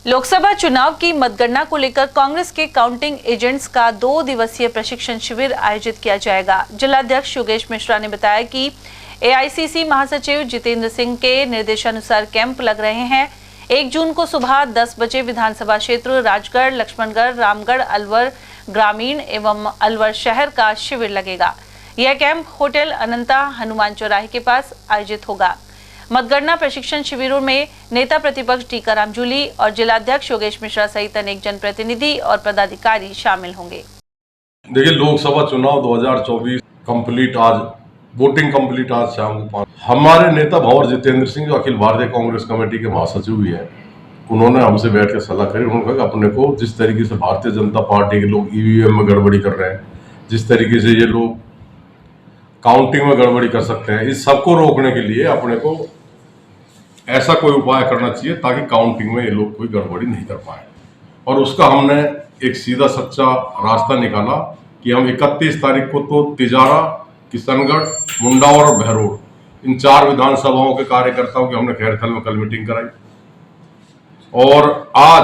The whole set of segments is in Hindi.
लोकसभा चुनाव की मतगणना को लेकर कांग्रेस के काउंटिंग एजेंट्स का 2 दिवसीय प्रशिक्षण शिविर आयोजित किया जाएगा। जिलाध्यक्ष योगेश मिश्रा ने बताया कि एआईसीसी महासचिव जितेंद्र सिंह के निर्देशानुसार कैंप लग रहे हैं। 1 जून को सुबह 10 बजे विधानसभा क्षेत्र राजगढ़, लक्ष्मणगढ़, रामगढ़, अलवर ग्रामीण एवं अलवर शहर का शिविर लगेगा। यह कैंप होटल अनंता हनुमान चौराहे के पास आयोजित होगा। मतगणना प्रशिक्षण शिविरों में नेता प्रतिपक्ष टीकाराम जूली और जिलाध्यक्ष योगेश मिश्रा सहित अनेक जनप्रतिनिधि और पदाधिकारी शामिल होंगे। देखिए, लोकसभा चुनाव 2024 कंप्लीट, आज वोटिंग कंप्लीट आज शाम को 5। हमारे नेता भंवर जितेंद्र सिंह जो अखिल भारतीय कांग्रेस कमेटी के महासचिव भी हैं, उन्होंने हमसे बैठ के सलाह करी। उन्होंने कहा कि अपने को जिस तरीके से भारतीय जनता पार्टी के लोग ईवीएम में गड़बड़ी कर रहे हैं, जिस तरीके से ये लोग काउंटिंग में गड़बड़ी कर सकते हैं, इस सबको रोकने के लिए अपने को ऐसा कोई उपाय करना चाहिए ताकि काउंटिंग में ये लोग कोई गड़बड़ी नहीं कर पाए। और उसका हमने एक सीधा सच्चा रास्ता निकाला कि हम 31 तारीख को तो तिजारा, किशनगढ़, मुंडावर और बहरोड, इन 4 विधानसभाओं के कार्यकर्ताओं की हमने खैरथल में कल मीटिंग कराई। और आज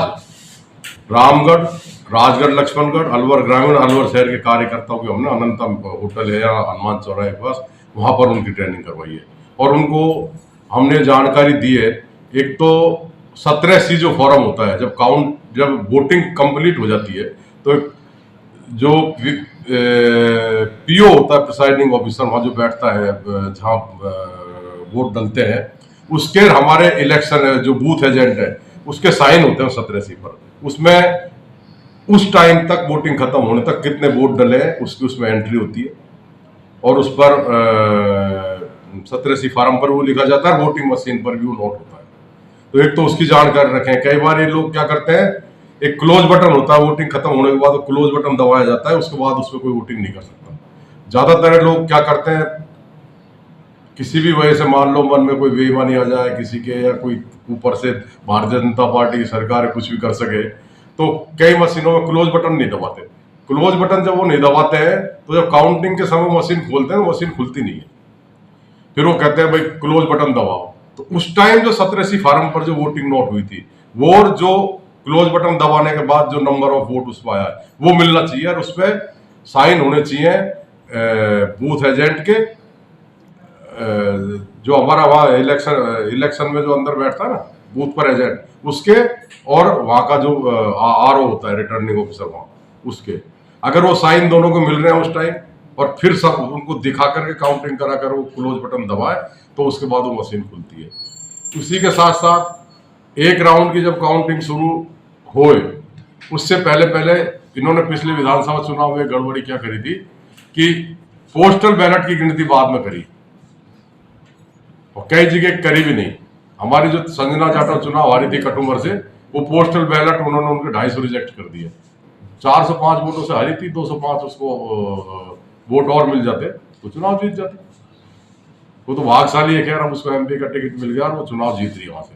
रामगढ़, राजगढ़, लक्ष्मणगढ़, अलवर ग्रामीण, अलवर शहर के कार्यकर्ताओं की हमने अनंता होटल है या हनुमान चौराहे के पास, वहां पर उनकी ट्रेनिंग करवाई है। और उनको हमने जानकारी दी है, एक तो 17C जो फॉर्म होता है, जब वोटिंग कंप्लीट हो जाती है तो जो पीओ होता है, प्रिसाइडिंग ऑफिसर, वहाँ जो बैठता है जहाँ वोट डलते हैं, उसके हमारे इलेक्शन जो बूथ एजेंट है उसके साइन होते हैं 17C पर। उसमें उस टाइम तक वोटिंग खत्म होने तक कितने वोट डले हैं उसकी उसमें एंट्री होती है और उस पर 17C फॉर्म पर वो लिखा जाता है, वोटिंग मशीन पर भी वो नोट होता है। तो एक तो उसकी जानकारी रखें। कई बार ये लोग क्या करते हैं, एक क्लोज बटन होता है, वोटिंग खत्म होने के बाद वो क्लोज बटन दबाया जाता है, उसके बाद उसमें कोई वोटिंग नहीं कर सकता। ज्यादातर लोग क्या करते हैं, किसी भी वजह से मान लो मन में कोई बेईमानी आ जाए किसी के, या कोई ऊपर से भारतीय जनता पार्टी की सरकार कुछ भी कर सके, तो कई मशीनों में क्लोज बटन नहीं दबाते। क्लोज बटन जब वो नहीं दबाते हैं तो जब काउंटिंग के समय मशीन खोलते हैं, मशीन खुलती नहीं है। फिर वो कहते हैं भाई क्लोज बटन दबाओ। तो उस टाइम जो 17C फॉर्म पर जो वोटिंग नोट हुई थी, वो जो क्लोज बटन दबाने के बाद जो नंबर ऑफ वोट उस पर आया है वो मिलना चाहिए और उस पर साइन होने चाहिए बूथ एजेंट के, जो हमारा वहाँ इलेक्शन में जो अंदर बैठता है ना बूथ पर एजेंट, उसके, और वहाँ का जो आरओ होता है, रिटर्निंग ऑफिसर, वहाँ उसके। अगर वो साइन दोनों को मिल रहे हैं उस टाइम और फिर सब उनको दिखा करके काउंटिंग करा कर वो क्लोज बटन दबाए तो उसके बाद वो मशीन खुलती है। उसी के साथ साथ एक राउंड की जब काउंटिंग शुरू होए उससे पहले इन्होंने पिछले विधानसभा चुनाव में गड़बड़ी क्या करी थी कि पोस्टल बैलेट की गिनती बाद में करी और कई जगह करी भी नहीं। हमारी जो संजना जाटव चुनाव हारी थी कटुमर से, वो पोस्टल बैलेट उन्होंने उनके 250 रिजेक्ट कर दिए। 405 वोटों से हारी थी, 205 उसको वोट और मिल जाते तो चुनाव जीत जाते। वो तो भाग्यशाली है, खैर अब उसको एमपी का टिकट मिल गया और वो चुनाव जीत रही है वहां से।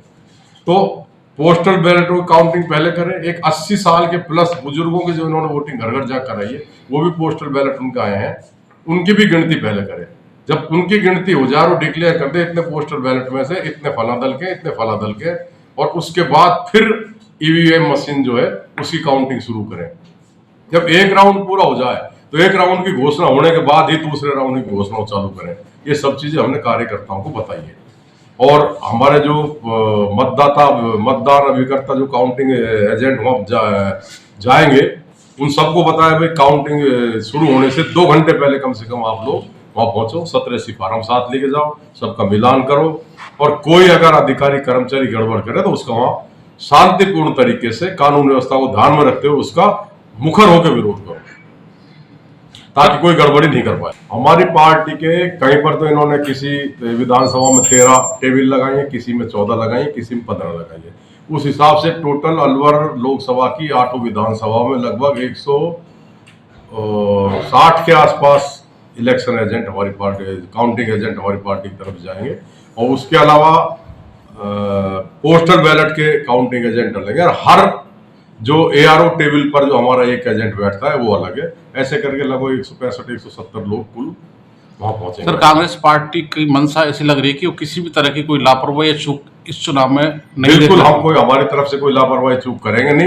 तो पोस्टल बैलेट की काउंटिंग पहले करें। एक 80 साल के प्लस बुजुर्गों की जो इन्होंने वोटिंग घर घर जाकर कराई है, वो भी पोस्टल बैलेट उनके आए हैं, उनकी भी गिनती पहले करें। जब उनकी गिनती हो जाए और डिक्लेयर कर दे इतने पोस्टल बैलेट में से इतने फला दल के, इतने फला दल के, और उसके बाद फिर ईवीएम मशीन जो है उसकी काउंटिंग शुरू करें। जब एक राउंड पूरा हो जाए तो एक राउंड की घोषणा होने के बाद ही दूसरे राउंड की घोषणा चालू करें। ये सब चीजें हमने कार्यकर्ताओं को बताई है। और हमारे जो मतदान अभिकर्ता जो काउंटिंग एजेंट वहां जाएंगे, उन सबको बताया भाई काउंटिंग शुरू होने से 2 घंटे पहले कम से कम आप लोग वहां पहुंचो, 17C फॉर्म साथ लेके जाओ, सबका मिलान करो, और कोई अगर अधिकारी कर्मचारी गड़बड़ करे तो उसका वहां शांतिपूर्ण तरीके से कानून व्यवस्था को ध्यान में रखते हुए उसका मुखर होकर विरोध करो ताकि कोई गड़बड़ी नहीं कर पाए। हमारी पार्टी के कहीं पर तो इन्होंने किसी विधानसभा में 13 टेबल लगाई है, किसी में 14 लगाई है, किसी में 15 लगाई है। उस हिसाब से टोटल अलवर लोकसभा की 8 विधानसभा में लगभग 160 के आसपास इलेक्शन एजेंट हमारी पार्टी, काउंटिंग एजेंट हमारी पार्टी की तरफ जाएंगे। और उसके अलावा पोस्टल बैलेट के काउंटिंग एजेंट लगेंगे और हर जो एआरओ टेबल पर जो हमारा एक एजेंट बैठता है वो अलग है। ऐसे करके लगभग 165-170 लोग कुल वहां पहुंचेंगे। सर, कांग्रेस पार्टी की मंशा ऐसी लग रही है कि वो किसी भी तरह की कोई लापरवाही या चूक इस चुनाव में नहीं बिल्कुल देखना। हम कोई हमारी तरफ से कोई लापरवाही चूक करेंगे नहीं।